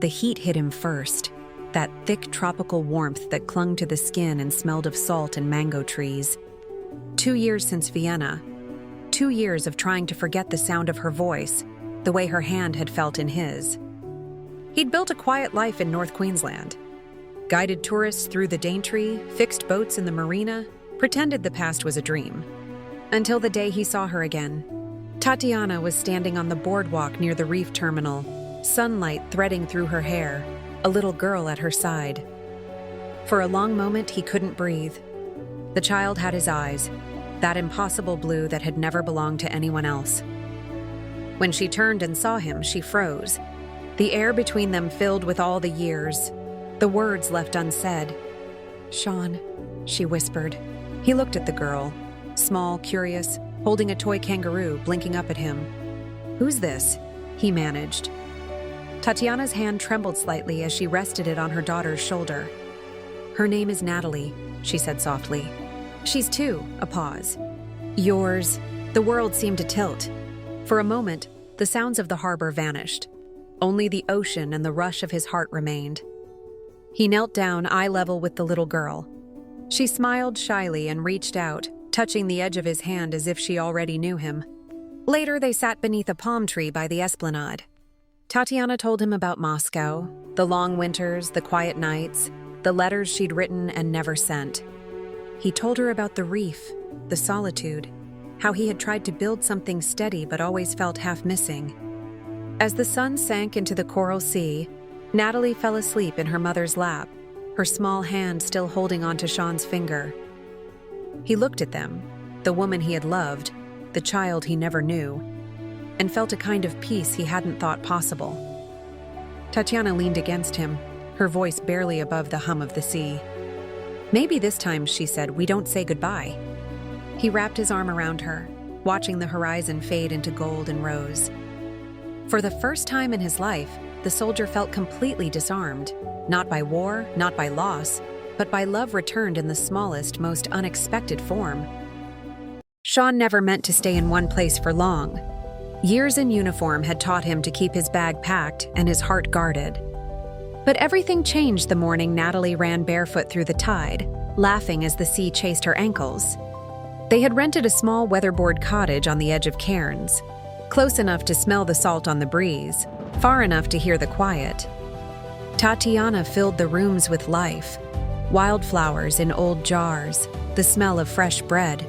The heat hit him first, that thick tropical warmth that clung to the skin and smelled of salt and mango trees. 2 years since Vienna. 2 years of trying to forget the sound of her voice, the way her hand had felt in his. He'd built a quiet life in North Queensland. Guided tourists through the Daintree, fixed boats in the marina, pretended the past was a dream. Until the day he saw her again. Tatiana was standing on the boardwalk near the reef terminal, sunlight threading through her hair, a little girl at her side. For a long moment, he couldn't breathe. The child had his eyes, that impossible blue that had never belonged to anyone else. When she turned and saw him, she froze. The air between them filled with all the years, the words left unsaid. "Sean," she whispered. He looked at the girl, small, curious, holding a toy kangaroo, blinking up at him. "Who's this?" he managed. Tatiana's hand trembled slightly as she rested it on her daughter's shoulder. "Her name is Natalie," she said softly. "She's 2, a pause. Yours." The world seemed to tilt. For a moment, the sounds of the harbor vanished. Only the ocean and the rush of his heart remained. He knelt down, eye level with the little girl. She smiled shyly and reached out, touching the edge of his hand as if she already knew him. Later, they sat beneath a palm tree by the esplanade. Tatiana told him about Moscow, the long winters, the quiet nights, the letters she'd written and never sent. He told her about the reef, the solitude, how he had tried to build something steady but always felt half missing. As the sun sank into the coral sea, Natalie fell asleep in her mother's lap, her small hand still holding onto Sean's finger. He looked at them, the woman he had loved, the child he never knew, and felt a kind of peace he hadn't thought possible. Tatiana leaned against him, her voice barely above the hum of the sea. "Maybe this time," she said, "we don't say goodbye." He wrapped his arm around her, watching the horizon fade into gold and rose. For the first time in his life, the soldier felt completely disarmed, not by war, not by loss, but by love returned in the smallest, most unexpected form. Sean never meant to stay in one place for long. Years in uniform had taught him to keep his bag packed and his heart guarded. But everything changed the morning Natalie ran barefoot through the tide, laughing as the sea chased her ankles. They had rented a small weatherboard cottage on the edge of cairns, close enough to smell the salt on the breeze, far enough to hear the quiet. Tatiana filled the rooms with life, wildflowers in old jars, the smell of fresh bread,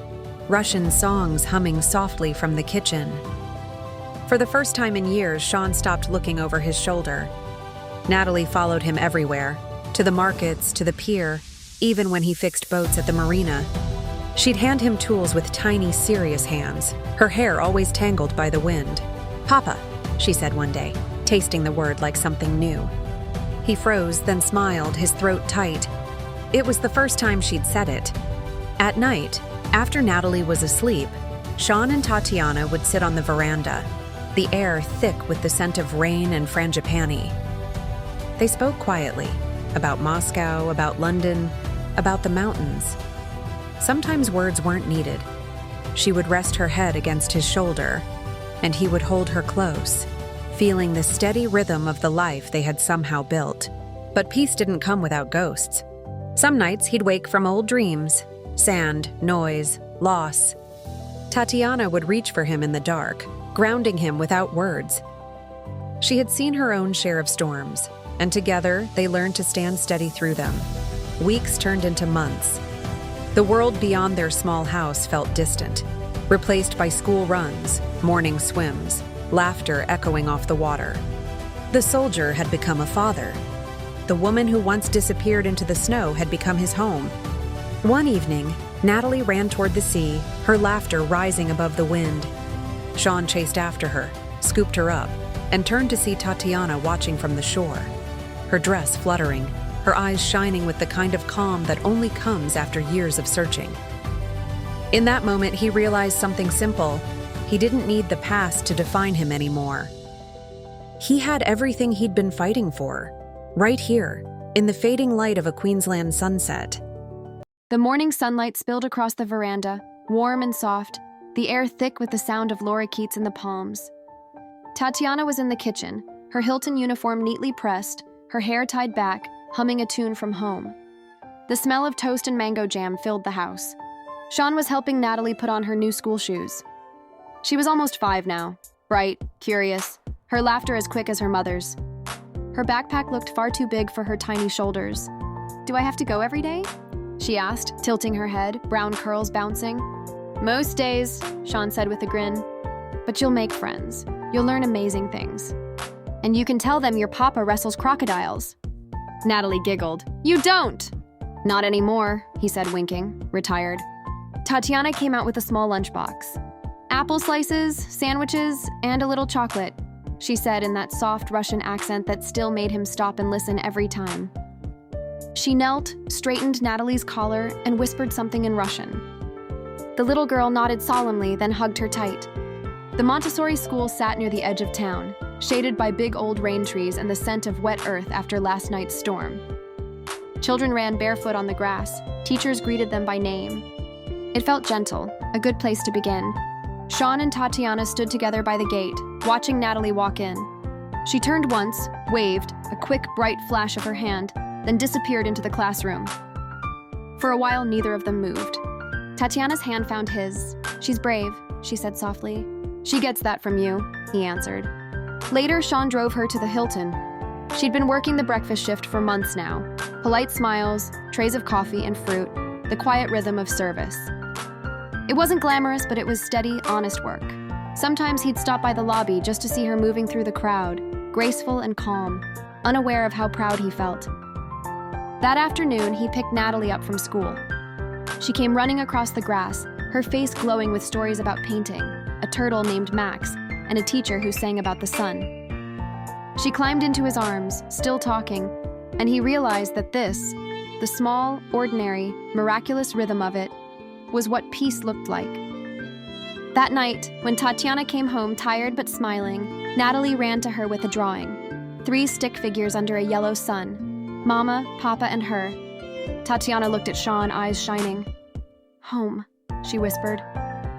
Russian songs humming softly from the kitchen. For the first time in years, Sean stopped looking over his shoulder. Natalie followed him everywhere, to the markets, to the pier, even when he fixed boats at the marina. She'd hand him tools with tiny, serious hands, her hair always tangled by the wind. "Papa," she said one day, tasting the word like something new. He froze, then smiled, his throat tight. It was the first time she'd said it. At night, after Natalie was asleep, Sean and Tatiana would sit on the veranda, the air thick with the scent of rain and frangipani. They spoke quietly, about Moscow, about London, about the mountains. Sometimes words weren't needed. She would rest her head against his shoulder, and he would hold her close, feeling the steady rhythm of the life they had somehow built. But peace didn't come without ghosts. Some nights he'd wake from old dreams, sand, noise, loss. Tatiana would reach for him in the dark, grounding him without words. She had seen her own share of storms, and together they learned to stand steady through them. Weeks turned into months. The world beyond their small house felt distant, replaced by school runs, morning swims, laughter echoing off the water. The soldier had become a father. The woman who once disappeared into the snow had become his home. One evening, Natalie ran toward the sea, her laughter rising above the wind. Sean chased after her, scooped her up, and turned to see Tatiana watching from the shore, her dress fluttering, her eyes shining with the kind of calm that only comes after years of searching. In that moment, he realized something simple. He didn't need the past to define him anymore. He had everything he'd been fighting for, right here, in the fading light of a Queensland sunset. The morning sunlight spilled across the veranda, warm and soft, the air thick with the sound of lorikeets in the palms. Tatiana was in the kitchen, her Hilton uniform neatly pressed, her hair tied back, humming a tune from home. The smell of toast and mango jam filled the house. Sean was helping Natalie put on her new school shoes. She was almost 5 now, bright, curious, her laughter as quick as her mother's. Her backpack looked far too big for her tiny shoulders. "Do I have to go every day?" she asked, tilting her head, brown curls bouncing. "Most days," Sean said with a grin. "But you'll make friends. You'll learn amazing things. And you can tell them your papa wrestles crocodiles." Natalie giggled. "You don't!" "Not anymore," he said, winking, retired. Tatiana came out with a small lunchbox. "Apple slices, sandwiches, and a little chocolate," she said in that soft Russian accent that still made him stop and listen every time. She knelt, straightened Natalie's collar, and whispered something in Russian. The little girl nodded solemnly, then hugged her tight. The Montessori school sat near the edge of town, shaded by big old rain trees and the scent of wet earth after last night's storm. Children ran barefoot on the grass. Teachers greeted them by name. It felt gentle, a good place to begin. Sean and Tatiana stood together by the gate, watching Natalie walk in. She turned once, waved, a quick, bright flash of her hand, then disappeared into the classroom. For a while, neither of them moved. Tatiana's hand found his. "She's brave," she said softly. "She gets that from you," he answered. Later, Sean drove her to the Hilton. She'd been working the breakfast shift for months now. Polite smiles, trays of coffee and fruit, the quiet rhythm of service. It wasn't glamorous, but it was steady, honest work. Sometimes he'd stop by the lobby just to see her moving through the crowd, graceful and calm, unaware of how proud he felt. That afternoon, he picked Natalie up from school. She came running across the grass, her face glowing with stories about painting, a turtle named Max, and a teacher who sang about the sun. She climbed into his arms, still talking, and he realized that this, the small, ordinary, miraculous rhythm of it, was what peace looked like. That night, when Tatiana came home tired but smiling, Natalie ran to her with a drawing. 3 stick figures under a yellow sun. Mama, Papa, and her. Tatiana looked at Sean, eyes shining. "Home," she whispered.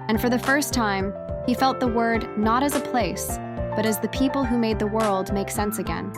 And for the first time, he felt the word not as a place, but as the people who made the world make sense again.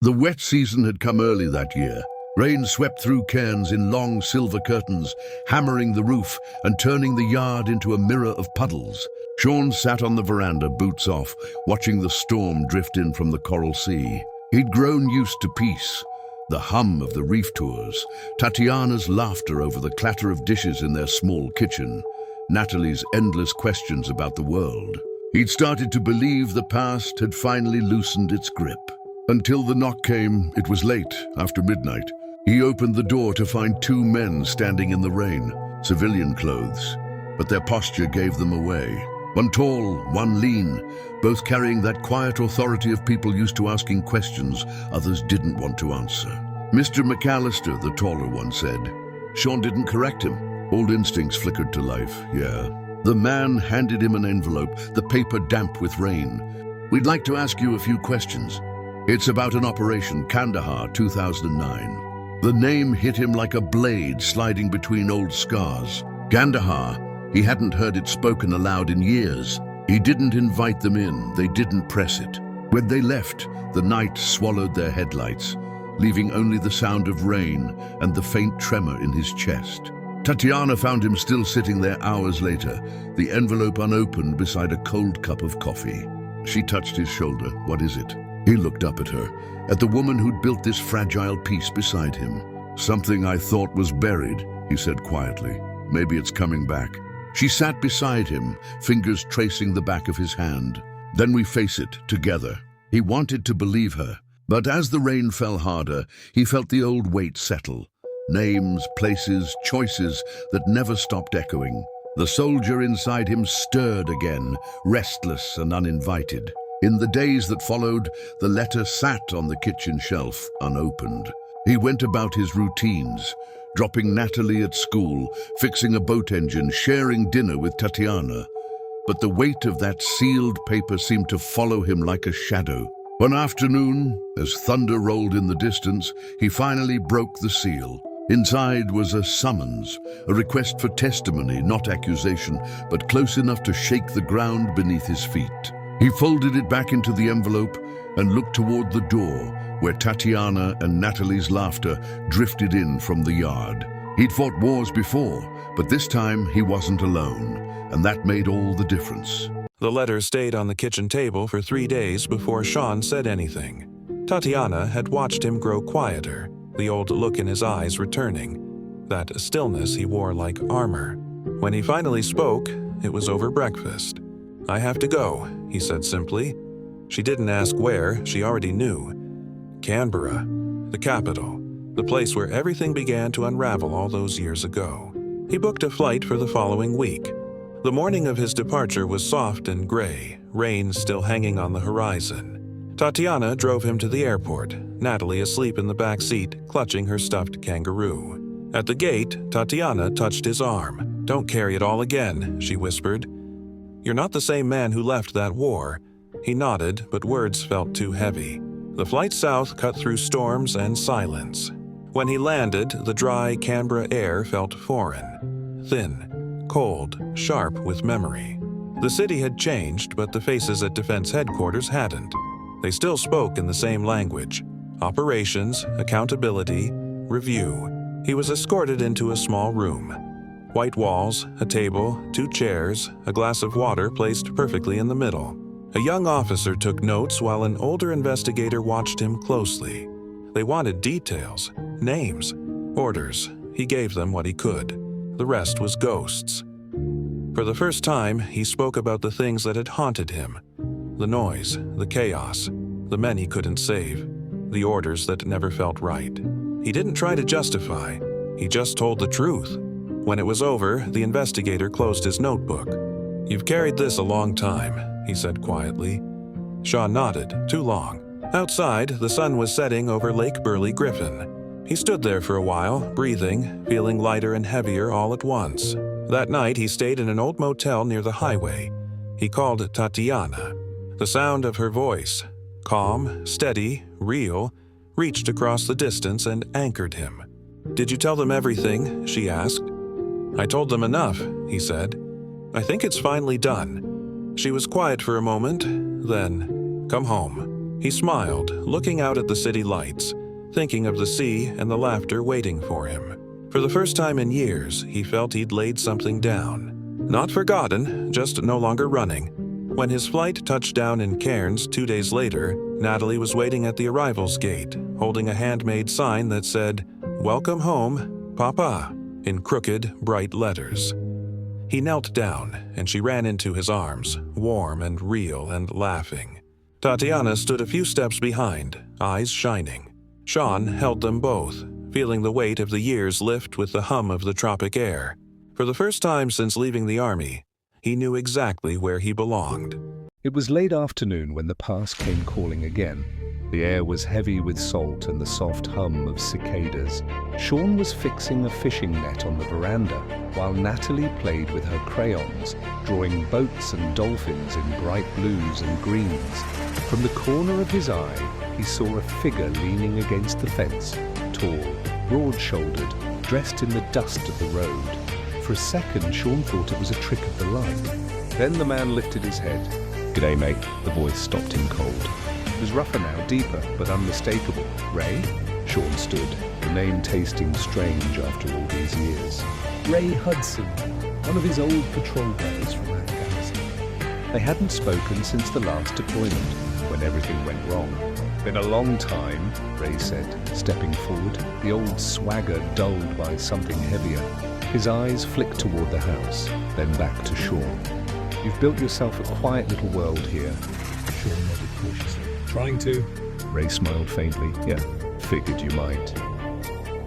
The wet season had come early that year. Rain swept through cairns in long silver curtains, hammering the roof and turning the yard into a mirror of puddles. Sean sat on the veranda, boots off, watching the storm drift in from the coral sea. He'd grown used to peace, the hum of the reef tours, Tatiana's laughter over the clatter of dishes in their small kitchen, Natalie's endless questions about the world. He'd started to believe the past had finally loosened its grip. Until the knock came. It was late, after midnight. He opened the door to find 2 men standing in the rain, civilian clothes, but their posture gave them away. One tall, one lean, both carrying that quiet authority of people used to asking questions others didn't want to answer. "Mr. McAllister," the taller one said. Sean didn't correct him. Old instincts flickered to life, yeah. The man handed him an envelope, the paper damp with rain. "We'd like to ask you a few questions. It's about an operation, Kandahar, 2009. The name hit him like a blade sliding between old scars. Kandahar, he hadn't heard it spoken aloud in years. He didn't invite them in, they didn't press it. When they left, the night swallowed their headlights, leaving only the sound of rain and the faint tremor in his chest. Tatiana found him still sitting there hours later, the envelope unopened beside a cold cup of coffee. She touched his shoulder. "What is it?" He looked up at her, at the woman who'd built this fragile piece beside him. "Something I thought was buried," he said quietly. "Maybe it's coming back." She sat beside him, fingers tracing the back of his hand. "Then we face it, together." He wanted to believe her, but as the rain fell harder, he felt the old weight settle. Names, places, choices that never stopped echoing. The soldier inside him stirred again, restless and uninvited. In the days that followed, the letter sat on the kitchen shelf, unopened. He went about his routines, dropping Natalie at school, fixing a boat engine, sharing dinner with Tatiana. But the weight of that sealed paper seemed to follow him like a shadow. One afternoon, as thunder rolled in the distance, he finally broke the seal. Inside was a summons, a request for testimony, not accusation, but close enough to shake the ground beneath his feet. He folded it back into the envelope and looked toward the door, where Tatiana and Natalie's laughter drifted in from the yard. He'd fought wars before, but this time he wasn't alone, and that made all the difference. The letter stayed on the kitchen table for 3 days before Sean said anything. Tatiana had watched him grow quieter, the old look in his eyes returning, that stillness he wore like armor. When he finally spoke, it was over breakfast. "I have to go," he said simply. She didn't ask where, she already knew. Canberra, the capital, the place where everything began to unravel all those years ago. He booked a flight for the following week. The morning of his departure was soft and gray, rain still hanging on the horizon. Tatiana drove him to the airport, Natalie asleep in the back seat, clutching her stuffed kangaroo. At the gate, Tatiana touched his arm. "Don't carry it all again," she whispered. "You're not the same man who left that war." He nodded, but words felt too heavy. The flight south cut through storms and silence. When he landed, the dry Canberra air felt foreign, thin, cold, sharp with memory. The city had changed, but the faces at Defense Headquarters hadn't. They still spoke in the same language: operations, accountability, review. He was escorted into a small room. White walls, a table, 2 chairs, a glass of water placed perfectly in the middle. A young officer took notes while an older investigator watched him closely. They wanted details, names, orders. He gave them what he could. The rest was ghosts. For the first time, he spoke about the things that had haunted him. The noise, the chaos, the men he couldn't save, the orders that never felt right. He didn't try to justify, he just told the truth. When it was over, the investigator closed his notebook. "You've carried this a long time," he said quietly. Sean nodded. "Too long." Outside, the sun was setting over Lake Burley Griffin. He stood there for a while, breathing, feeling lighter and heavier all at once. That night, he stayed in an old motel near the highway. He called Tatiana. The sound of her voice, calm, steady, real, reached across the distance and anchored him. "Did you tell them everything?" she asked. "I told them enough," he said. "I think it's finally done." She was quiet for a moment, then, "Come home." He smiled, looking out at the city lights, thinking of the sea and the laughter waiting for him. For the first time in years, he felt he'd laid something down. Not forgotten, just no longer running. When his flight touched down in Cairns 2 days later, Natalie was waiting at the arrivals gate, holding a handmade sign that said, "Welcome home, Papa," in crooked, bright letters. He knelt down, and she ran into his arms, warm and real and laughing. Tatiana stood a few steps behind, eyes shining. Sean held them both, feeling the weight of the years lift with the hum of the tropic air. For the first time since leaving the army, he knew exactly where he belonged. It was late afternoon when the pass came calling again. The air was heavy with salt and the soft hum of cicadas. Sean was fixing a fishing net on the veranda, while Natalie played with her crayons, drawing boats and dolphins in bright blues and greens. From the corner of his eye, he saw a figure leaning against the fence, tall, broad-shouldered, dressed in the dust of the road. For a second, Sean thought it was a trick of the light. Then the man lifted his head. "G'day, mate." The voice stopped him cold. It was rougher now, deeper, but unmistakable. "Ray?" Sean stood, the name tasting strange after all these years. Ray Hudson, one of his old patrol brothers from Afghanistan. They hadn't spoken since the last deployment, when everything went wrong. "Been a long time," Ray said, stepping forward, the old swagger dulled by something heavier. His eyes flicked toward the house, then back to Sean. "You've built yourself a quiet little world here." Sean nodded cautiously. "Trying to." Ray smiled faintly. "Yeah, figured you might."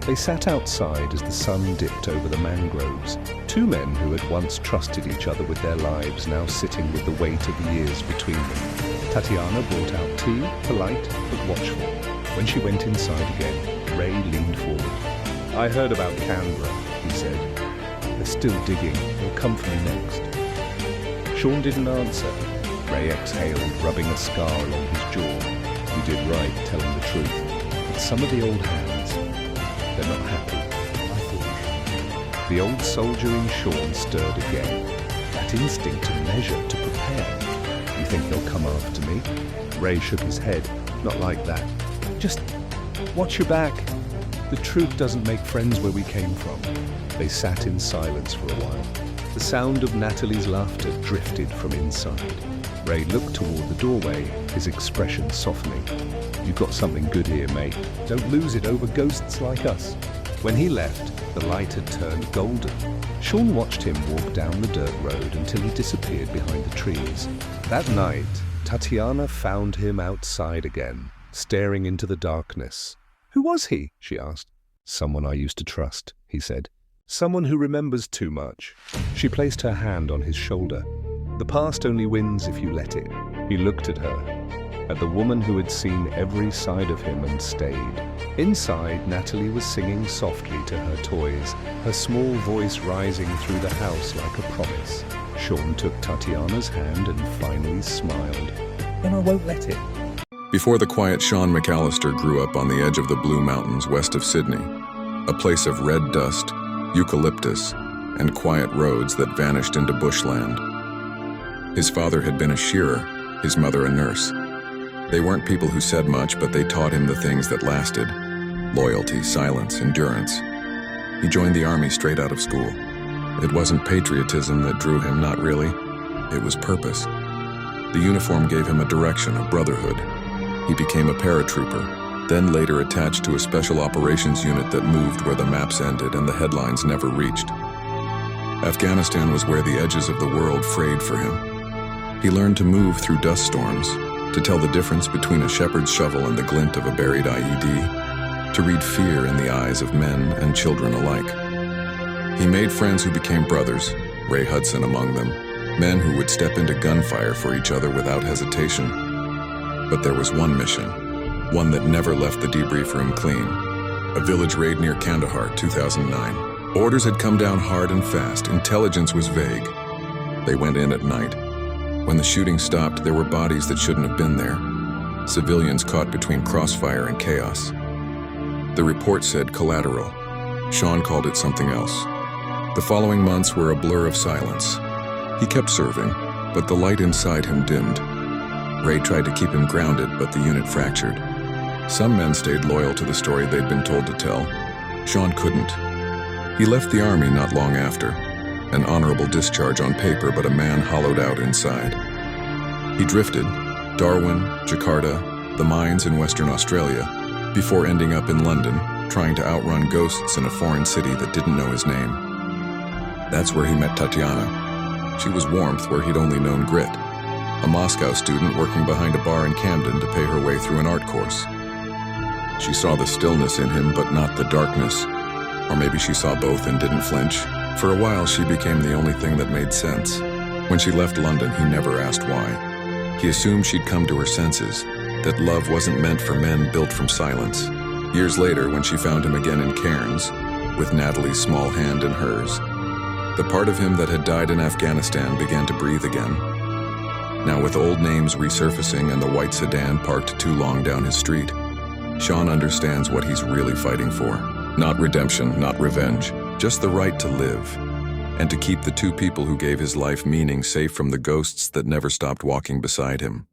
They sat outside as the sun dipped over the mangroves. 2 men who had once trusted each other with their lives, now sitting with the weight of the years between them. Tatiana brought out tea, polite but watchful. When she went inside again, Ray leaned forward. "I heard about Canberra," he said. "They're still digging. They'll come for me next." Sean didn't answer. Ray exhaled, rubbing a scar along his jaw. "You did right, telling the truth. But some of the old hands, they're not happy. I thought." The old soldier in Sean stirred again. That instinct to measure, to prepare. "You think they'll come after me?" Ray shook his head. Not like that. Just watch your back. The truth doesn't make friends where we came from. They sat in silence for a while. The sound of Natalie's laughter drifted from inside. Ray looked toward the doorway, his expression softening. You've got something good here, mate. Don't lose it over ghosts like us. When he left, the light had turned golden. Sean watched him walk down the dirt road until he disappeared behind the trees. That night, Tatiana found him outside again, staring into the darkness. Who was he? She asked. Someone I used to trust, he said. Someone who remembers too much. She placed her hand on his shoulder. The past only wins if you let it. He looked at her, at the woman who had seen every side of him and stayed. Inside, Natalie was singing softly to her toys, her small voice rising through the house like a promise. Sean took Tatiana's hand and finally smiled. Then I won't let it. Before the quiet Sean McAllister grew up on the edge of the Blue Mountains west of Sydney, a place of red dust, eucalyptus, and quiet roads that vanished into bushland. His father had been a shearer, his mother a nurse. They weren't people who said much, but they taught him the things that lasted: loyalty, silence, endurance. He joined the army straight out of school. It wasn't patriotism that drew him, not really. It was purpose. The uniform gave him a direction, a brotherhood. He became a paratrooper, then later attached to a special operations unit that moved where the maps ended and the headlines never reached. Afghanistan was where the edges of the world frayed for him. He learned to move through dust storms, to tell the difference between a shepherd's shovel and the glint of a buried IED, to read fear in the eyes of men and children alike. He made friends who became brothers, Ray Hudson among them, men who would step into gunfire for each other without hesitation. But there was one mission, one that never left the debrief room clean. A village raid near Kandahar, 2009. Orders had come down hard and fast. Intelligence was vague. They went in at night. When the shooting stopped, there were bodies that shouldn't have been there. Civilians caught between crossfire and chaos. The report said collateral. Sean called it something else. The following months were a blur of silence. He kept serving, but the light inside him dimmed. Ray tried to keep him grounded, but the unit fractured. Some men stayed loyal to the story they'd been told to tell. Sean couldn't. He left the army not long after. An honorable discharge on paper, but a man hollowed out inside. He drifted, Darwin, Jakarta, the mines in Western Australia, before ending up in London, trying to outrun ghosts in a foreign city that didn't know his name. That's where he met Tatiana. She was warmth where he'd only known grit. A Moscow student working behind a bar in Camden to pay her way through an art course. She saw the stillness in him, but not the darkness. Or maybe she saw both and didn't flinch. For a while, she became the only thing that made sense. When she left London, he never asked why. He assumed she'd come to her senses, that love wasn't meant for men built from silence. Years later, when she found him again in Cairns, with Natalie's small hand in hers, the part of him that had died in Afghanistan began to breathe again. Now, with old names resurfacing and the white sedan parked too long down his street, Sean understands what he's really fighting for. Not redemption, not revenge, just the right to live, and to keep the two people who gave his life meaning safe from the ghosts that never stopped walking beside him.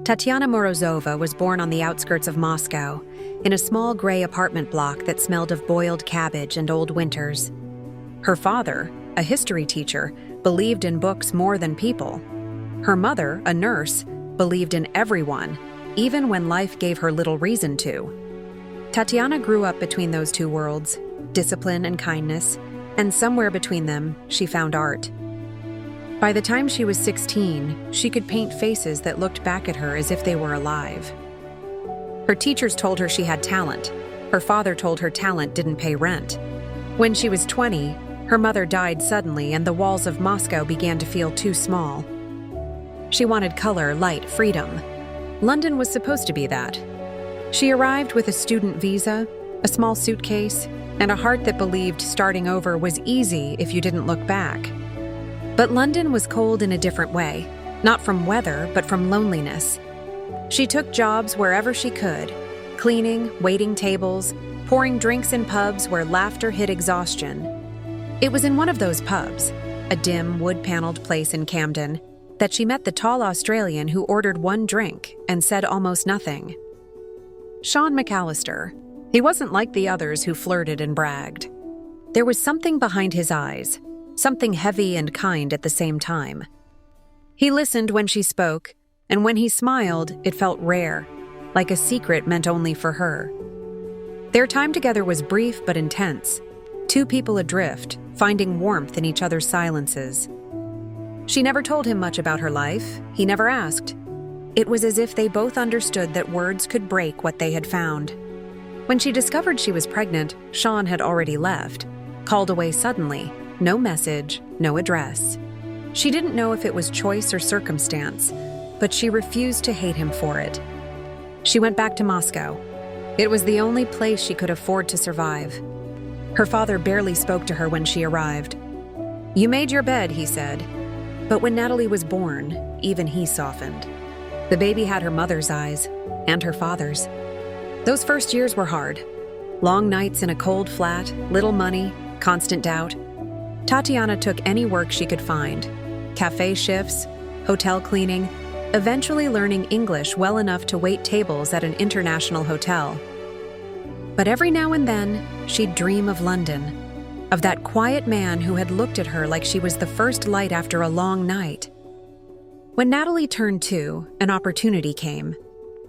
Tatiana Morozova was born on the outskirts of Moscow, in a small gray apartment block that smelled of boiled cabbage and old winters. Her father, a history teacher, believed in books more than people. Her mother, a nurse, believed in everyone, even when life gave her little reason to. Tatiana grew up between those two worlds, discipline and kindness, and somewhere between them, she found art. By the time she was 16, she could paint faces that looked back at her as if they were alive. Her teachers told her she had talent. Her father told her talent didn't pay rent. When she was 20, her mother died suddenly and the walls of Moscow began to feel too small. She wanted color, light, freedom. London was supposed to be that. She arrived with a student visa, a small suitcase, and a heart that believed starting over was easy if you didn't look back. But London was cold in a different way, not from weather, but from loneliness. She took jobs wherever she could, cleaning, waiting tables, pouring drinks in pubs where laughter hit exhaustion. It was in one of those pubs, a dim, wood-paneled place in Camden, that she met the tall Australian who ordered one drink and said almost nothing. Sean McAllister. He wasn't like the others who flirted and bragged. There was something behind his eyes, something heavy and kind at the same time. He listened when she spoke, and when he smiled, it felt rare, like a secret meant only for her. Their time together was brief but intense, two people adrift, finding warmth in each other's silences. She never told him much about her life. He never asked. It was as if they both understood that words could break what they had found. When she discovered she was pregnant, Sean had already left, called away suddenly, no message, no address. She didn't know if it was choice or circumstance, but she refused to hate him for it. She went back to Moscow. It was the only place she could afford to survive. Her father barely spoke to her when she arrived. "You made your bed," he said. But when Natalie was born, even he softened. The baby had her mother's eyes, and her father's. Those first years were hard. Long nights in a cold flat, little money, constant doubt. Tatiana took any work she could find. Cafe shifts, hotel cleaning, eventually learning English well enough to wait tables at an international hotel. But every now and then, she'd dream of London, of that quiet man who had looked at her like she was the first light after a long night. When Natalie turned 2, an opportunity came.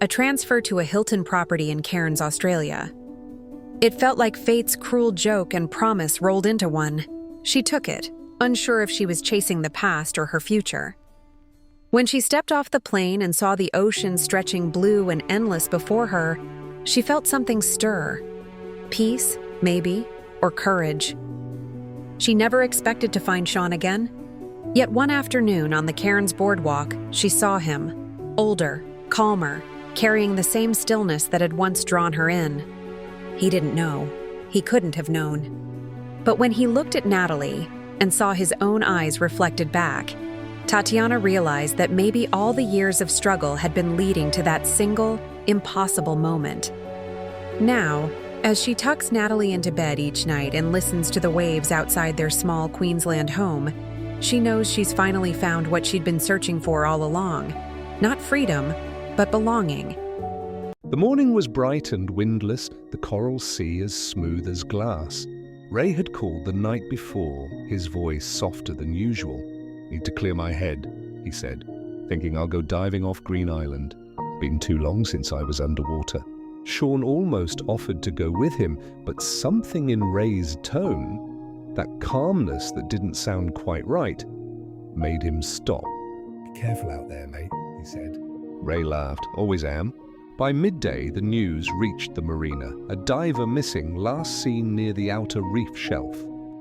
A transfer to a Hilton property in Cairns, Australia. It felt like fate's cruel joke and promise rolled into one. She took it, unsure if she was chasing the past or her future. When she stepped off the plane and saw the ocean stretching blue and endless before her, she felt something stir. Peace, maybe, or courage. She never expected to find Sean again. Yet one afternoon on the Cairns boardwalk, she saw him, older, calmer, carrying the same stillness that had once drawn her in. He didn't know. He couldn't have known. But when he looked at Natalie and saw his own eyes reflected back, Tatiana realized that maybe all the years of struggle had been leading to that single, impossible moment. Now, as she tucks Natalie into bed each night and listens to the waves outside their small Queensland home, she knows she's finally found what she'd been searching for all along. Not freedom, but belonging. The morning was bright and windless, the coral sea as smooth as glass. Ray had called the night before, his voice softer than usual. "Need to clear my head," he said, "thinking I'll go diving off Green Island. Been too long since I was underwater." Sean almost offered to go with him, but something in Ray's tone, that calmness that didn't sound quite right, made him stop. "Be careful out there, mate," he said. Ray laughed. "Always am." By midday, the news reached the marina. A diver missing, last seen near the outer reef shelf.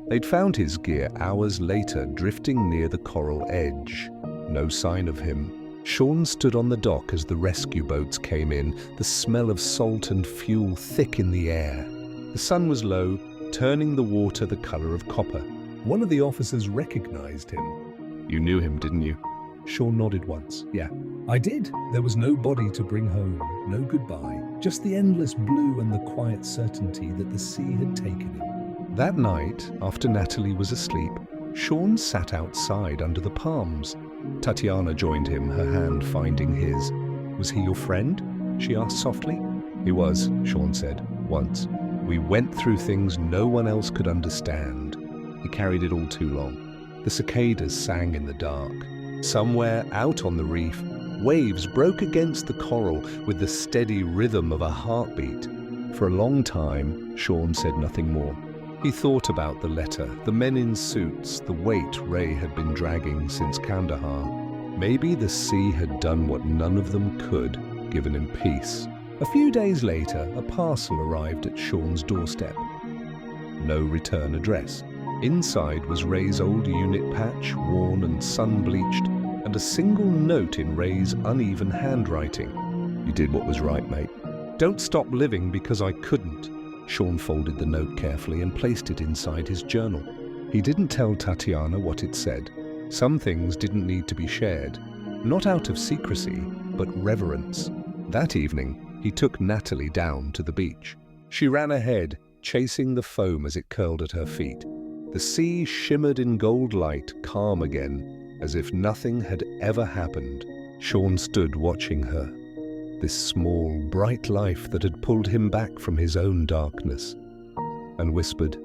They'd found his gear hours later, drifting near the coral edge. No sign of him. Sean stood on the dock as the rescue boats came in, the smell of salt and fuel thick in the air. The sun was low, turning the water the color of copper. One of the officers recognized him. "You knew him, didn't you?" Sean nodded once. "Yeah, I did. There was no body to bring home, no goodbye, just the endless blue and the quiet certainty that the sea had taken him." That night, after Natalie was asleep, Sean sat outside under the palms. Tatiana joined him, her hand finding his. "Was he your friend?" she asked softly. "He was," Sean said, "once. We went through things no one else could understand. He carried it all too long." The cicadas sang in the dark. Somewhere out on the reef, waves broke against the coral with the steady rhythm of a heartbeat. For a long time, Sean said nothing more. He thought about the letter, the men in suits, the weight Ray had been dragging since Kandahar. Maybe the sea had done what none of them could, given him peace. A few days later, a parcel arrived at Sean's doorstep. No return address. Inside was Ray's old unit patch, worn and sun-bleached, and a single note in Ray's uneven handwriting. "You did what was right, mate. Don't stop living because I couldn't." Sean folded the note carefully and placed it inside his journal. He didn't tell Tatiana what it said. Some things didn't need to be shared, not out of secrecy, but reverence. That evening, he took Natalie down to the beach. She ran ahead, chasing the foam as it curled at her feet. The sea shimmered in gold light, calm again, As if nothing had ever happened, Sean stood watching her, this small, bright life that had pulled him back from his own darkness, and whispered,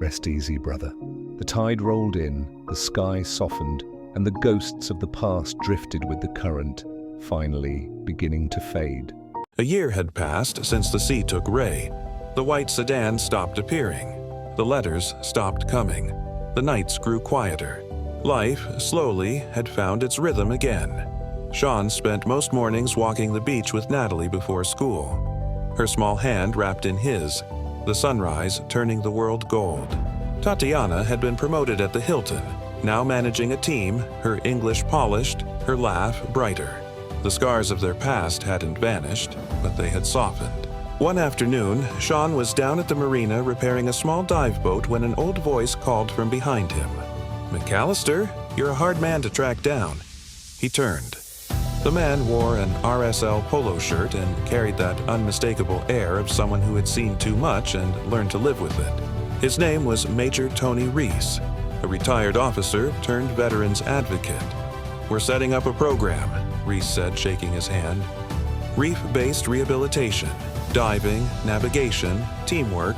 "Rest easy, brother." The tide rolled in, the sky softened, and the ghosts of the past drifted with the current, finally beginning to fade. A year had passed since the sea took Ray. The white sedan stopped appearing. The letters stopped coming. The nights grew quieter. Life, slowly, had found its rhythm again. Sean spent most mornings walking the beach with Natalie before school. Her small hand wrapped in his, the sunrise turning the world gold. Tatiana had been promoted at the Hilton, now managing a team, her English polished, her laugh brighter. The scars of their past hadn't vanished, but they had softened. One afternoon, Sean was down at the marina repairing a small dive boat when an old voice called from behind him. "McAllister, you're a hard man to track down." He turned. The man wore an RSL polo shirt and carried that unmistakable air of someone who had seen too much and learned to live with it. His name was Major Tony Reese, a retired officer turned veterans advocate. "We're setting up a program," Reese said, shaking his hand. "Reef-based rehabilitation, diving, navigation, teamwork,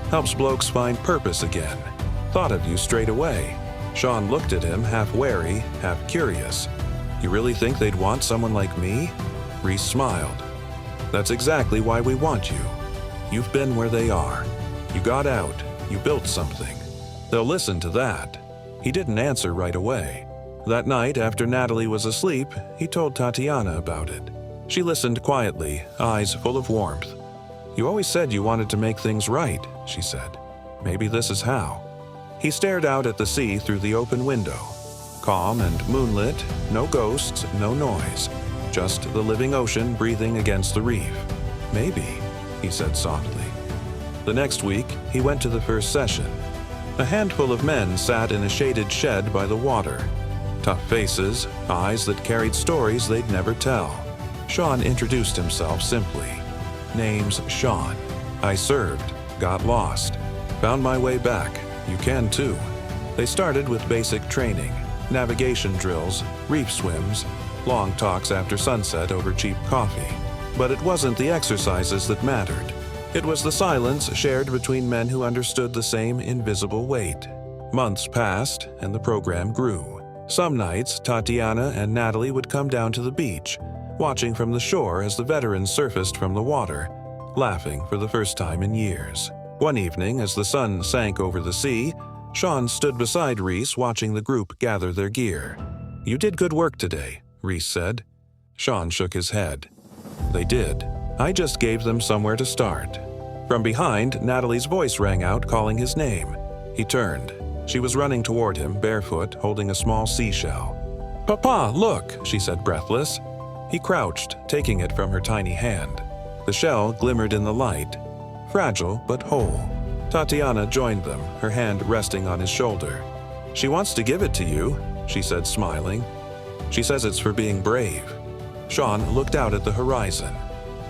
helps blokes find purpose again. Thought of you straight away." Sean looked at him, half wary, half curious. "You really think they'd want someone like me?" Reese smiled. "That's exactly why we want you. You've been where they are. You got out. You built something. They'll listen to that." He didn't answer right away. That night, after Natalie was asleep, he told Tatiana about it. She listened quietly, eyes full of warmth. "You always said you wanted to make things right," she said. "Maybe this is how." He stared out at the sea through the open window. Calm and moonlit, no ghosts, no noise. Just the living ocean breathing against the reef. "Maybe," he said softly. The next week, he went to the first session. A handful of men sat in a shaded shed by the water. Tough faces, eyes that carried stories they'd never tell. Sean introduced himself simply. "Name's Sean. I served, got lost, found my way back. You can too." They started with basic training, navigation drills, reef swims, long talks after sunset over cheap coffee. But it wasn't the exercises that mattered. It was the silence shared between men who understood the same invisible weight. Months passed, and the program grew. Some nights, Tatiana and Natalie would come down to the beach, watching from the shore as the veterans surfaced from the water, laughing for the first time in years. One evening, as the sun sank over the sea, Sean stood beside Reese watching the group gather their gear. "You did good work today," Reese said. Sean shook his head. "They did. I just gave them somewhere to start." From behind, Natalie's voice rang out, calling his name. He turned. She was running toward him, barefoot, holding a small seashell. "Papa, look," she said, breathless. He crouched, taking it from her tiny hand. The shell glimmered in the light, fragile but whole. Tatiana joined them, her hand resting on his shoulder. "She wants to give it to you," she said, smiling. "She says it's for being brave." Sean looked out at the horizon.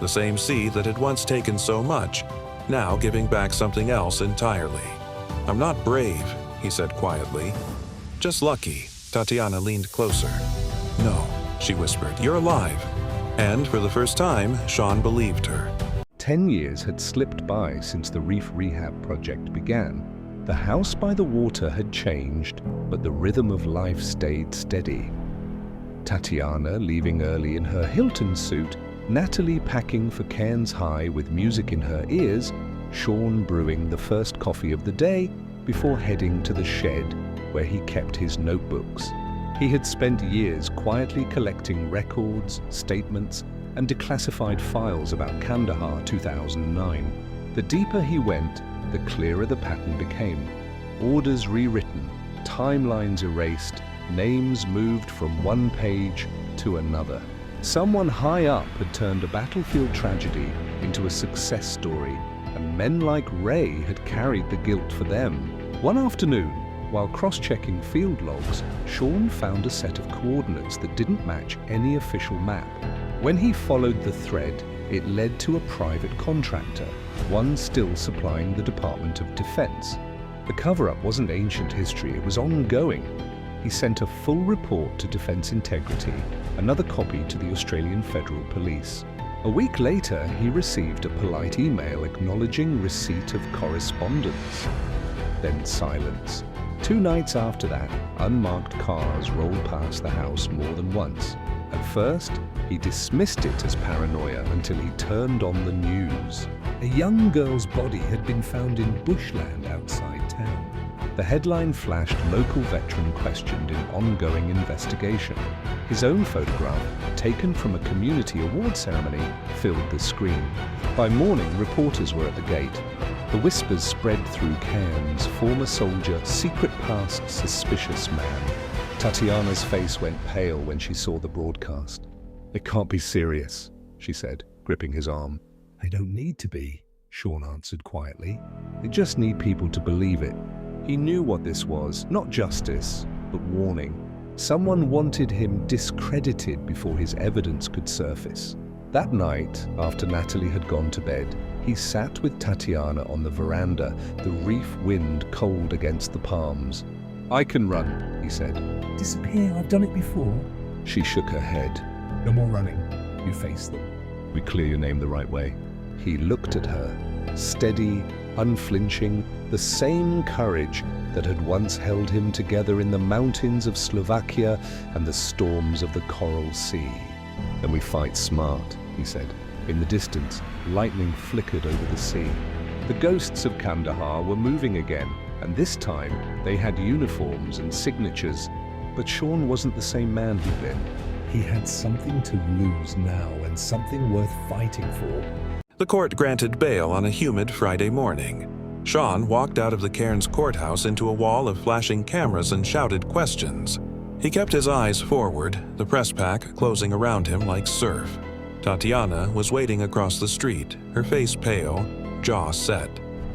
The same sea that had once taken so much, now giving back something else entirely. "I'm not brave," he said quietly. "Just lucky." Tatiana leaned closer. "No," she whispered, "you're alive." And for the first time, Sean believed her. 10 years had slipped by since the reef rehab project began. The house by the water had changed, but the rhythm of life stayed steady. Tatiana leaving early in her Hilton suit, Natalie packing for Cairns High with music in her ears, Sean brewing the first coffee of the day before heading to the shed where he kept his notebooks. He had spent years quietly collecting records, statements, and declassified files about Kandahar 2009. The deeper he went, the clearer the pattern became. Orders rewritten, timelines erased, names moved from one page to another. Someone high up had turned a battlefield tragedy into a success story, and men like Ray had carried the guilt for them. One afternoon, while cross-checking field logs, Sean found a set of coordinates that didn't match any official map. When he followed the thread, it led to a private contractor, one still supplying the Department of Defense. The cover-up wasn't ancient history, it was ongoing. He sent a full report to Defence Integrity, another copy to the Australian Federal Police. A week later, he received a polite email acknowledging receipt of correspondence. Then silence. 2 nights after that, unmarked cars rolled past the house more than once. At first, he dismissed it as paranoia until he turned on the news. A young girl's body had been found in bushland outside town. The headline flashed local veteran questioned in ongoing investigation. His own photograph, taken from a community award ceremony, filled the screen. By morning, reporters were at the gate. The whispers spread through Cairns, former soldier, secret past suspicious man. Tatiana's face went pale when she saw the broadcast. "It can't be serious," she said, gripping his arm. "They don't need to be," Sean answered quietly. "They just need people to believe it." He knew what this was, not justice, but warning. Someone wanted him discredited before his evidence could surface. That night, after Natalie had gone to bed, he sat with Tatiana on the veranda, the reef wind cold against the palms. "I can run," he said. "Disappear, I've done it before." She shook her head. "No more running. You face them." "We clear your name the right way." He looked at her, steady, unflinching, the same courage that had once held him together in the mountains of Slovakia and the storms of the Coral Sea. "Then we fight smart," he said. In the distance, lightning flickered over the sea. The ghosts of Kandahar were moving again, and this time they had uniforms and signatures. But Sean wasn't the same man he'd been. He had something to lose now and something worth fighting for. The court granted bail on a humid Friday morning. Sean walked out of the Cairns courthouse into a wall of flashing cameras and shouted questions. He kept his eyes forward, the press pack closing around him like surf. Tatiana was waiting across the street, her face pale, jaw set.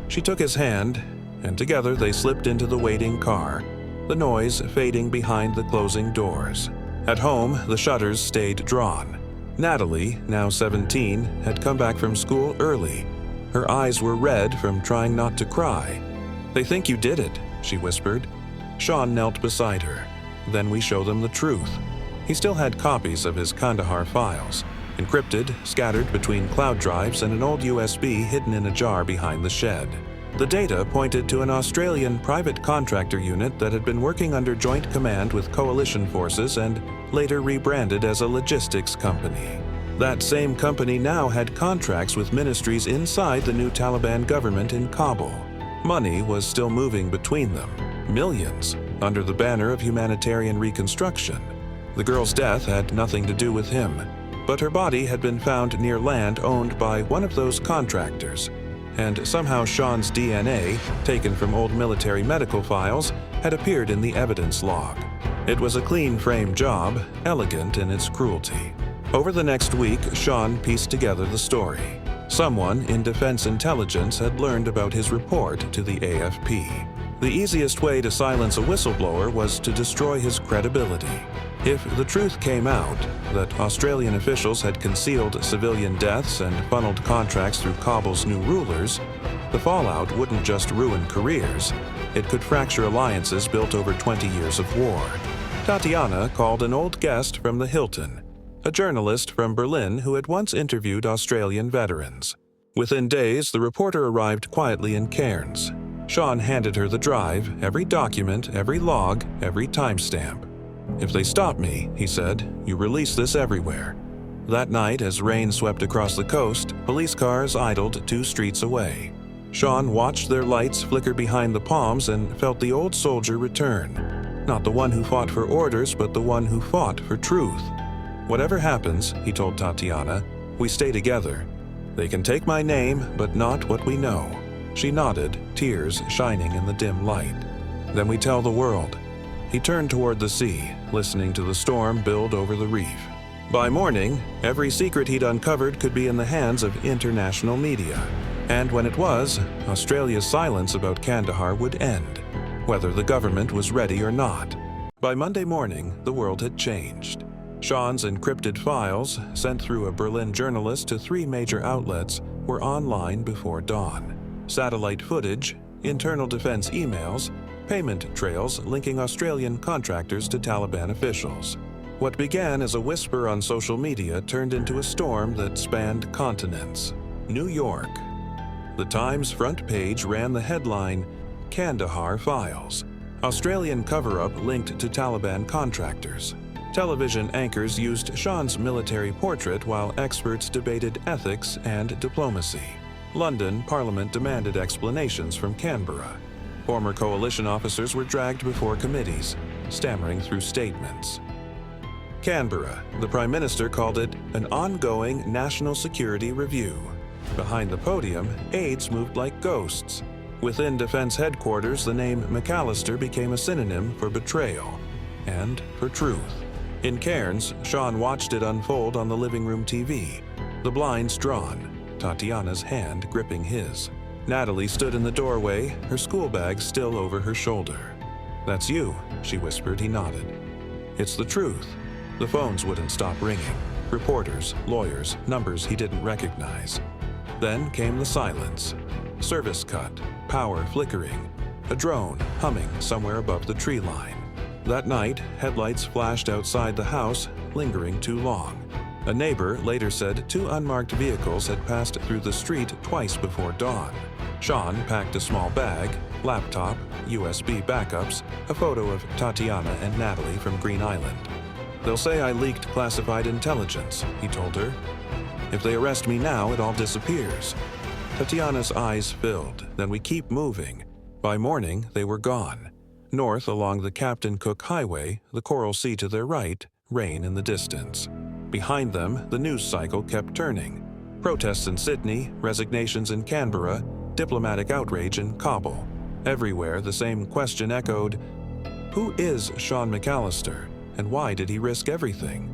She took his hand, and together they slipped into the waiting car, the noise fading behind the closing doors. At home, the shutters stayed drawn. Natalie, now 17, had come back from school early. Her eyes were red from trying not to cry. "They think you did it," she whispered. Sean knelt beside her. "Then we show them the truth." He still had copies of his Kandahar files, encrypted, scattered between cloud drives and an old USB hidden in a jar behind the shed. The data pointed to an Australian private contractor unit that had been working under joint command with coalition forces and later rebranded as a logistics company. That same company now had contracts with ministries inside the new Taliban government in Kabul. Money was still moving between them, millions, under the banner of humanitarian reconstruction. The girl's death had nothing to do with him, but her body had been found near land owned by one of those contractors. And somehow Sean's DNA, taken from old military medical files, had appeared in the evidence log. It was a clean frame job, elegant in its cruelty. Over the next week, Sean pieced together the story. Someone in Defense Intelligence had learned about his report to the AFP. The easiest way to silence a whistleblower was to destroy his credibility. If the truth came out, that Australian officials had concealed civilian deaths and funneled contracts through Kabul's new rulers, the fallout wouldn't just ruin careers, it could fracture alliances built over 20 years of war. Tatiana called an old guest from the Hilton, a journalist from Berlin who had once interviewed Australian veterans. Within days, the reporter arrived quietly in Cairns. Sean handed her the drive, every document, every log, every timestamp. "If they stop me," he said, "you release this everywhere." That night, as rain swept across the coast, police cars idled 2 streets away. Sean watched their lights flicker behind the palms and felt the old soldier return. Not the one who fought for orders, but the one who fought for truth. "Whatever happens," he told Tatiana, "we stay together. They can take my name, but not what we know." She nodded, tears shining in the dim light. "Then we tell the world." He turned toward the sea, listening to the storm build over the reef. By morning, every secret he'd uncovered could be in the hands of international media. And when it was, Australia's silence about Kandahar would end, whether the government was ready or not. By Monday morning, the world had changed. Sean's encrypted files, sent through a Berlin journalist to 3 major outlets, were online before dawn. Satellite footage, internal defense emails, payment trails linking Australian contractors to Taliban officials. What began as a whisper on social media turned into a storm that spanned continents. New York. The Times front page ran the headline, "Kandahar Files." Australian cover-up linked to Taliban contractors. Television anchors used Sean's military portrait while experts debated ethics and diplomacy. London Parliament demanded explanations from Canberra. Former coalition officers were dragged before committees, stammering through statements. Canberra, the Prime Minister called it an ongoing national security review. Behind the podium, aides moved like ghosts. Within Defense Headquarters, the name McAllister became a synonym for betrayal and for truth. In Cairns, Sean watched it unfold on the living room TV, the blinds drawn, Tatiana's hand gripping his. Natalie stood in the doorway, her school bag still over her shoulder. "That's you," she whispered. He nodded. "It's the truth." The phones wouldn't stop ringing. Reporters, lawyers, numbers he didn't recognize. Then came the silence. Service cut, power flickering, a drone humming somewhere above the tree line. That night, headlights flashed outside the house, lingering too long. A neighbor later said 2 unmarked vehicles had passed through the street twice before dawn. Sean packed a small bag, laptop, USB backups, a photo of Tatiana and Natalie from Green Island. "They'll say I leaked classified intelligence," he told her. "If they arrest me now, it all disappears." Tatiana's eyes filled. "Then we keep moving." By morning, they were gone. North along the Captain Cook Highway, the Coral Sea to their right, rain in the distance. Behind them, the news cycle kept turning. Protests in Sydney, resignations in Canberra, diplomatic outrage in Kabul. Everywhere, the same question echoed, who is Sean McAllister, and why did he risk everything?